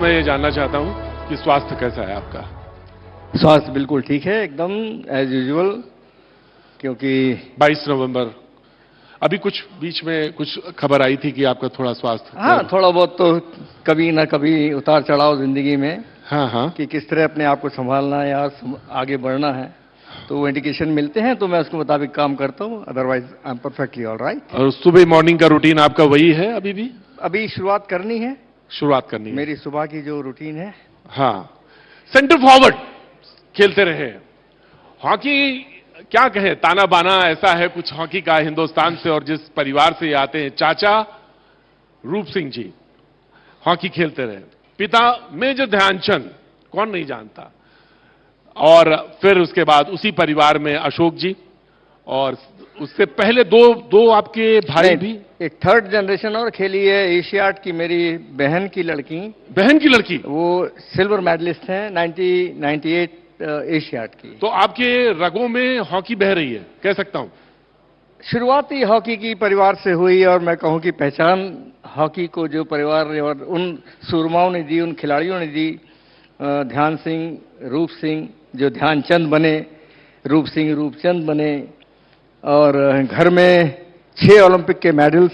मैं ये जानना चाहता हूं कि स्वास्थ्य कैसा है आपका। स्वास्थ्य बिल्कुल ठीक है, एकदम एज यूजुअल। क्योंकि 22 नवंबर अभी कुछ बीच में कुछ खबर आई थी कि आपका थोड़ा स्वास्थ्य हाँ, थोड़ा बहुत तो कभी ना कभी उतार चढ़ाव जिंदगी में, हाँ हाँ कि किस तरह अपने आप को संभालना है या आगे बढ़ना है, तो वो इंडिकेशन मिलते हैं तो मैं उसके मुताबिक काम करता हूँ। Otherwise I am perfectly all right. और सुबह मॉर्निंग का रूटीन आपका वही है अभी भी? अभी शुरुआत करनी है, शुरुआत करनी है मेरी सुबह की जो रूटीन है। हाँ, सेंटर फॉरवर्ड खेलते रहे। हॉकी क्या कहें, ताना बाना ऐसा है कुछ हॉकी का हिंदुस्तान से, और जिस परिवार से ये आते हैं, चाचा रूप सिंह जी हॉकी खेलते रहे, पिता मेजर ध्यानचंद, कौन नहीं जानता, और फिर उसके बाद उसी परिवार में अशोक जी, और उससे पहले दो आपके भाई भी। एक थर्ड जनरेशन और खेली है एशियाड की, मेरी बहन की लड़की। बहन की लड़की? वो सिल्वर मेडलिस्ट हैं 1998 एशियाड की। तो आपके रगों में हॉकी बह रही है, कह सकता हूं। शुरुआती हॉकी की परिवार से हुई, और मैं कहूं कि पहचान हॉकी को जो परिवार ने और उन सूरमाओं ने दी, उन खिलाड़ियों ने दी, ध्यान सिंह, रूप सिंह, जो ध्यानचंद बने, रूप सिंह रूपचंद बने, और घर में 6 ओलंपिक के मेडल्स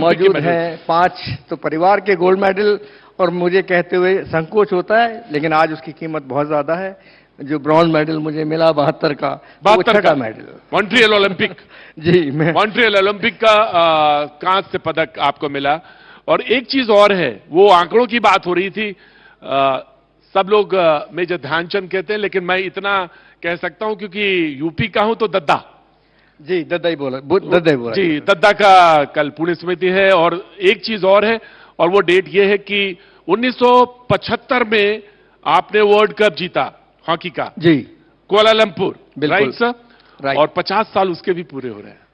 मौजूद हैं, 5 तो परिवार के गोल्ड मेडल, और मुझे कहते हुए संकोच होता है लेकिन आज उसकी कीमत बहुत ज्यादा है। जो ब्रॉन्ज मेडल मुझे मिला 72 का, वो छठा मेडल मॉन्ट्रियल ओलंपिक। जी, मैं मॉन्ट्रियल ओलंपिक का कांस्य पदक आपको मिला। और एक चीज और है, वो आंकड़ों की बात हो रही थी, सब लोग मेजर ध्यानचंद कहते हैं, लेकिन मैं इतना कह सकता हूं क्योंकि यूपी का हूं तो दद्दा। जी, दद्दा ही बोला जी, दद्दा का कल पुण्य स्मृति है। और एक चीज और है, और वो डेट ये है कि 1975 में आपने वर्ल्ड कप जीता हॉकी का। जी, कुआलालंपुर, राइट सर? राइट। और 50 साल उसके भी पूरे हो रहे हैं।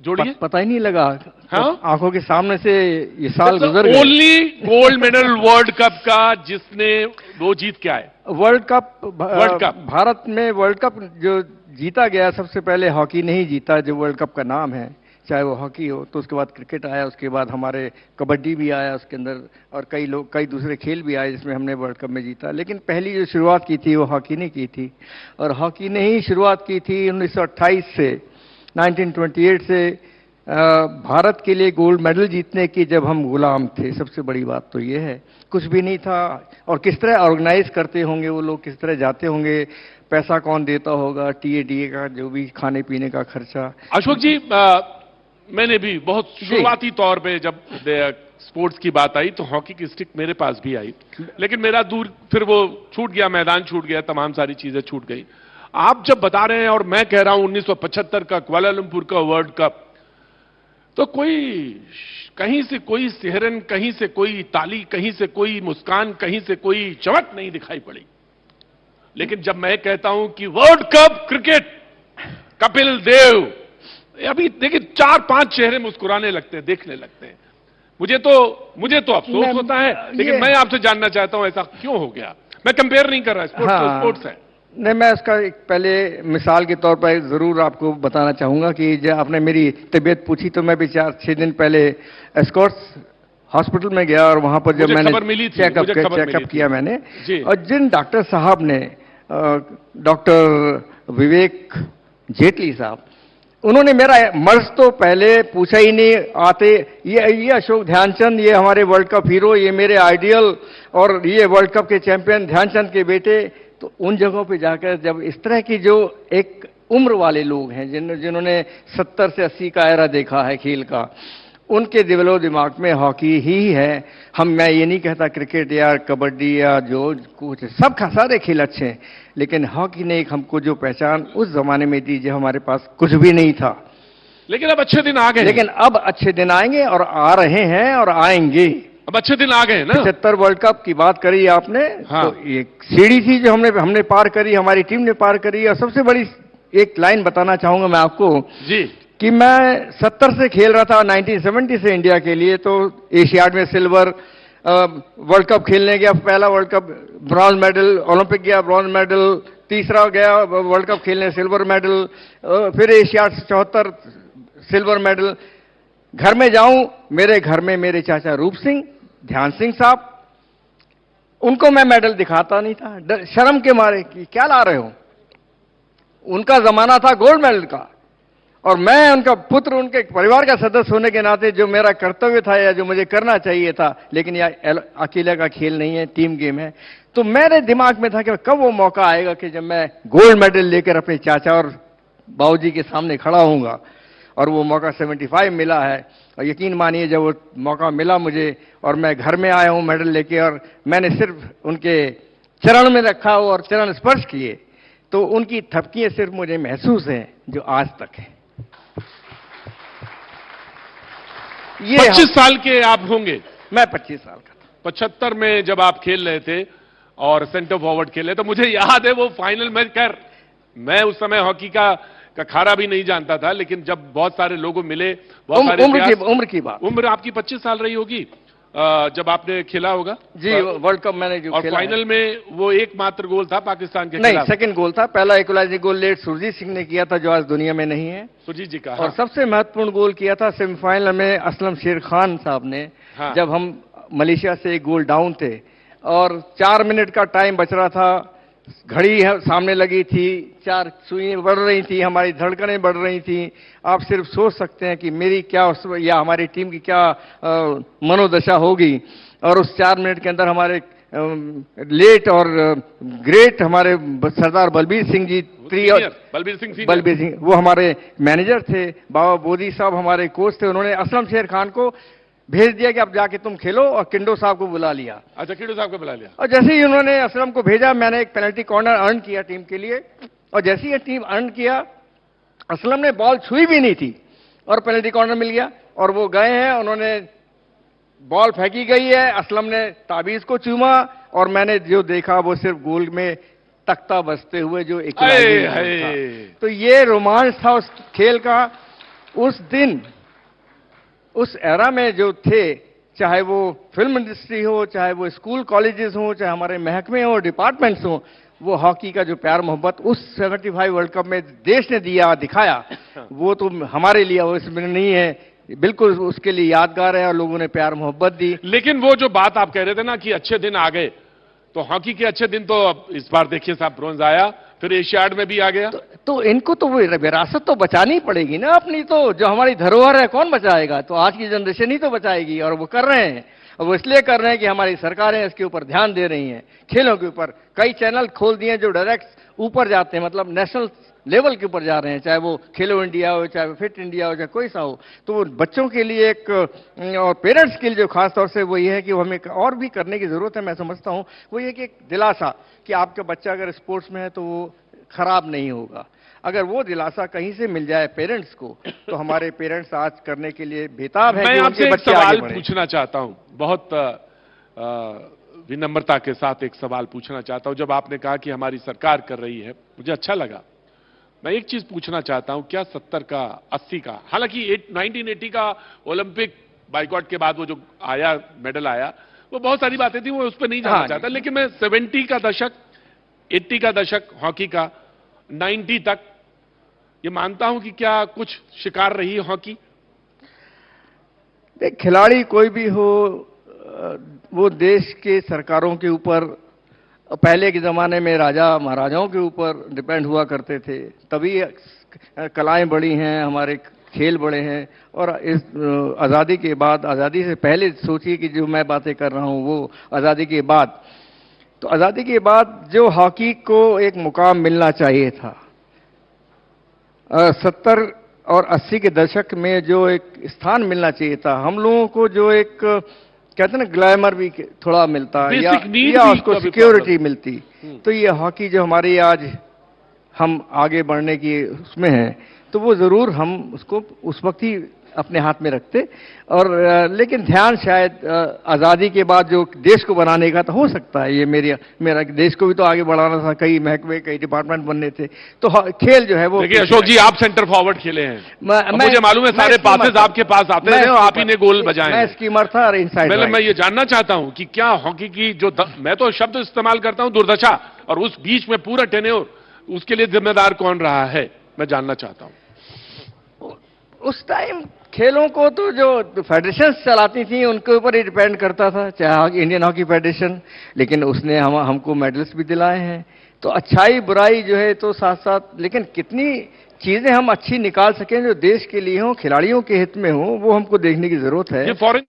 जोड़िए। पता ही नहीं लगा, हाँ? आंखों के सामने से ये साल गुजर गए। Only gold medal world cup का जिसने वो जीत के आए। वर्ल्ड कप भारत में वर्ल्ड कप जो जीता गया, सबसे पहले हॉकी नहीं जीता, जो वर्ल्ड कप का नाम है, चाहे वो हॉकी हो, तो उसके बाद क्रिकेट आया, उसके बाद हमारे कबड्डी भी आया उसके अंदर, और कई दूसरे खेल भी आए जिसमें हमने वर्ल्ड कप में जीता। लेकिन पहली जो शुरुआत की थी वो हॉकी ने की थी, और हॉकी ने ही शुरुआत की थी 1928 से, 1928 से भारत के लिए गोल्ड मेडल जीतने की, जब हम गुलाम थे। सबसे बड़ी बात तो ये है, कुछ भी नहीं था, और किस तरह ऑर्गेनाइज करते होंगे वो लोग, किस तरह जाते होंगे, पैसा कौन देता होगा, टीए का जो भी खाने पीने का खर्चा। अशोक जी, मैंने भी बहुत शुरुआती तौर पे जब स्पोर्ट्स की बात आई तो हॉकी की स्टिक मेरे पास भी आई, लेकिन मेरा दूर फिर वो छूट गया, मैदान छूट गया, तमाम सारी चीजें छूट गई। आप जब बता रहे हैं और मैं कह रहा हूं 1975 का कुआलालंपुर का वर्ल्ड कप, तो कोई कहीं से कोई सिहरन, कहीं से कोई ताली, कहीं से कोई मुस्कान, कहीं से कोई चमक नहीं दिखाई पड़ी। लेकिन जब मैं कहता हूं कि world cup cricket, Kapil Dev, अभी देखिए 4-5 चेहरे मुस्कुराने लगते हैं, देखने लगते हैं। मुझे तो अफसोस होता है, लेकिन मैं आपसे जानना चाहता हूं ऐसा क्यों हो गया। मैं कंपेयर नहीं कर रहा, स्पोर्ट्स है। नहीं, मैं इसका एक पहले मिसाल के तौर पर जरूर आपको बताना चाहूंगा कि जब आपने मेरी तबीयत पूछी तो मैं भी 4-6 दिन पहले एस्कॉर्ट्स हॉस्पिटल में गया, और वहां पर जब मैंने चेकअप किया मैंने, और जिन डॉक्टर साहब ने, डॉक्टर विवेक जेटली साहब, उन्होंने मेरा मर्ज तो पहले पूछा ही नहीं, आते ये अशोक ध्यानचंद, ये हमारे वर्ल्ड कप हीरो, ये मेरे आइडियल, और ये वर्ल्ड कप के चैंपियन ध्यानचंद के बेटे। तो उन जगहों पे जाकर जब इस तरह की जो एक उम्र वाले लोग हैं, जिन्होंने 70 से 80 का एरा देखा है खेल का, उनके दिलो दिमाग में हॉकी ही है। मैं ये नहीं कहता क्रिकेट या कबड्डी या जो कुछ, सब सारे खेल अच्छे हैं, लेकिन हॉकी ने एक हमको जो पहचान उस जमाने में दी, जो हमारे पास कुछ भी नहीं था। लेकिन अब अच्छे दिन आ गए। लेकिन अब अच्छे दिन आएंगे, और आ रहे हैं, और आएंगे। अब अच्छे दिन आ गए ना। 75 वर्ल्ड कप की बात करी आपने, हाँ। तो एक सीढ़ी थी जो हमने पार करी, हमारी टीम ने पार करी। और सबसे बड़ी एक लाइन बताना चाहूंगा मैं आपको जी, कि मैं 70 से खेल रहा था, 1970 से इंडिया के लिए, तो एशियाड में सिल्वर, वर्ल्ड कप खेलने गया, पहला world cup bronze medal, Olympic गया ब्रॉन्ज मेडल, तीसरा गया वर्ल्ड कप खेलने सिल्वर मेडल, फिर एशियाड 74 सिल्वर मेडल। घर में जाऊं, मेरे घर में मेरे चाचा रूप सिंह, ध्यान सिंह साहब, उनको मैं मेडल दिखाता नहीं था, शर्म के मारे कि क्या ला रहे हो। उनका जमाना था गोल्ड मेडल का, और मैं उनका पुत्र, उनके परिवार का सदस्य होने के नाते जो मेरा कर्तव्य था या जो मुझे करना चाहिए था, लेकिन यह अकेले का खेल नहीं है, टीम गेम है। तो मेरे दिमाग में था कि कब वो मौका आएगा कि जब मैं गोल्ड मेडल लेकर अपने चाचा और बाबूजी के सामने खड़ा होऊंगा। और वो मौका 75 मिला है, और यकीन मानिए जब वो मौका मिला मुझे और मैं घर में आया हूं मेडल लेके, और मैंने सिर्फ उनके चरण में रखा हो और चरण स्पर्श किए, तो उनकी थपकियां सिर्फ मुझे महसूस हैं जो आज तक है। ये 25 साल के आप होंगे? मैं 25 साल का था। 75 में जब आप खेल रहे थे और सेंटर फॉरवर्ड खेले, तो मुझे याद है वो फाइनल मैच। खैर मैं उस समय हॉकी का खारा भी नहीं जानता था, लेकिन जब बहुत सारे लोगों मिले, बहुत सारे उम्र आपकी 25 साल रही होगी जब आपने खेला होगा जी। वर्ल्ड कप मैंने जो और खेला फाइनल में वो एकमात्र गोल था पाकिस्तान के खिलाफ। नहीं, सेकंड गोल था। पहला इक्वलाइजिंग गोल लेट सुरजीत सिंह ने किया था, जो आज दुनिया में नहीं है, सुरजीत जी का। और सबसे महत्वपूर्ण गोल किया था सेमीफाइनल में असलम शेर खान साहब ने। जब हम मलेशिया से एक गोल डाउन थे और 4 मिनट का टाइम बच रहा था, घड़ी सामने लगी थी, 4 सुइयां बढ़ रही थी, हमारी धड़कनें बढ़ रही थी। आप सिर्फ सोच सकते हैं कि मेरी क्या या हमारी टीम की क्या मनोदशा होगी। और उस 4 मिनट के अंदर हमारे लेट और ग्रेट हमारे सरदार बलबीर सिंह जी, बलबीर सिंह वो हमारे मैनेजर थे, बाबा बोधी साहब हमारे कोच थे, उन्होंने असलम शेर खान को भेज दिया कि अब जाके तुम खेलो, और किंडो साहब को बुला लिया। अच्छा, किंडो साहब को बुला लिया। और जैसे ही उन्होंने असलम को भेजा, मैंने एक पेनल्टी कॉर्नर अर्न किया टीम के लिए, और जैसे ही ये टीम अर्न किया, असलम ने बॉल छुई भी नहीं थी और पेनल्टी कॉर्नर मिल गया, और वो गए हैं, उन्होंने बॉल फेंकी गई है, असलम ने ताबीज को चूमा, और मैंने जो देखा वो सिर्फ गोल में तख्ता बसते हुए जो एक था। तो ये रोमांच था उस खेल का। उस दिन उस एरा में जो थे, चाहे वो फिल्म इंडस्ट्री हो, चाहे वो स्कूल कॉलेजेस हो, चाहे हमारे महकमे हो, डिपार्टमेंट्स हो, वो हॉकी का जो प्यार मोहब्बत उस 75 वर्ल्ड कप में देश ने दिया दिखाया, वो तो हमारे लिए वो इसमें नहीं है, बिल्कुल उसके लिए यादगार है, और लोगों ने प्यार मोहब्बत दी। लेकिन वो जो बात आप कह रहे थे ना कि अच्छे दिन आ गए, तो हॉकी के अच्छे दिन तो अब इस बार देखिए साहब, ब्रोंज आया, फिर एशियाड में भी आ गया। तो इनको तो वो विरासत तो बचानी पड़ेगी ना अपनी, तो जो हमारी धरोहर है कौन बचाएगा? तो आज की जनरेशन ही तो बचाएगी, और वो कर रहे हैं। और वो इसलिए कर रहे हैं कि हमारी सरकारें इसके ऊपर ध्यान दे रही हैं। खेलों के ऊपर कई चैनल खोल दिए जो डायरेक्ट ऊपर जाते हैं, मतलब नेशनल लेवल के ऊपर जा रहे हैं, चाहे वो खेलो इंडिया हो, चाहे वो फिट इंडिया हो, चाहे कोई सा हो। तो वो बच्चों के लिए एक, और पेरेंट्स के लिए जो खास तौर से वो ये है कि वो हमें और भी करने की जरूरत है, मैं समझता हूं। वो ये कि एक दिलासा कि आपका बच्चा अगर स्पोर्ट्स में है तो वो खराब नहीं होगा। अगर वो दिलासा कहीं से मिल जाए पेरेंट्स को, तो हमारे पेरेंट्स आज करने के लिए बेताब हैं। मैं आपसे एक सवाल पूछना चाहता हूं, बहुत विनम्रता के साथ एक सवाल पूछना चाहता हूं। जब आपने कहा कि हमारी सरकार कर रही है, मुझे अच्छा लगा। मैं एक चीज पूछना चाहता हूं, क्या 70 का 80 का, हालांकि 1980 का ओलंपिक बाइकॉट के बाद वो जो आया मेडल आया, वो बहुत सारी बातें थी, वो उस पर नहीं जाना चाहता, लेकिन मैं 70 का दशक, 80 का दशक हॉकी का, 90 तक ये मानता हूं कि क्या कुछ शिकार रही है हॉकी। देख, खिलाड़ी कोई भी हो, वो देश के सरकारों के ऊपर, पहले के जमाने में राजा महाराजाओं के ऊपर डिपेंड हुआ करते थे, तभी कलाएं बढ़ी हैं, हमारे खेल बढ़े हैं। और इस आज़ादी के बाद, आज़ादी से पहले सोचिए कि जो मैं बातें कर रहा हूं वो आज़ादी के बाद, तो आज़ादी के बाद जो हॉकी को एक मुकाम मिलना चाहिए था, 70 और 80 के दशक में जो एक स्थान मिलना चाहिए था, हम लोगों को जो एक कहते हैं ना ग्लैमर भी थोड़ा मिलता, या उसको सिक्योरिटी मिलती, तो ये हॉकी जो हमारी आज हम आगे बढ़ने की उसमें है, तो वो जरूर हम उसको उस वक्त ही अपने हाथ में रखते। और लेकिन ध्यान शायद आज़ादी के बाद जो देश को बनाने का तो हो सकता है, ये मेरा देश को भी तो आगे बढ़ाना था, कई महकमे कई डिपार्टमेंट बनने थे, तो खेल जो है वो। देखिए अशोक जी, आप सेंटर फॉरवर्ड खेले हैं, मुझे मालूम है सारे पासेस आपके पास आते थे और आप ही ने गोल बजाए। मैं स्कीमर था और इनसाइड। मैं ये जानना चाहता हूं कि क्या हॉकी की जो मैं तो शब्द इस्तेमाल करता हूं दुर्दशा, और उस बीच में पूरा टेन्योर, उसके लिए जिम्मेदार कौन रहा है, मैं जानना चाहता हूं। उस टाइम खेलों को तो जो फेडरेशन चलाती थी उनके ऊपर ही डिपेंड करता था, चाहे इंडियन हॉकी फेडरेशन, लेकिन उसने हमको मेडल्स भी दिलाए हैं। तो अच्छाई बुराई जो है तो साथ साथ, लेकिन कितनी चीजें हम अच्छी निकाल सकें जो देश के लिए हों, खिलाड़ियों के हित में हो, वो हमको देखने की जरूरत है। ये फॉरेन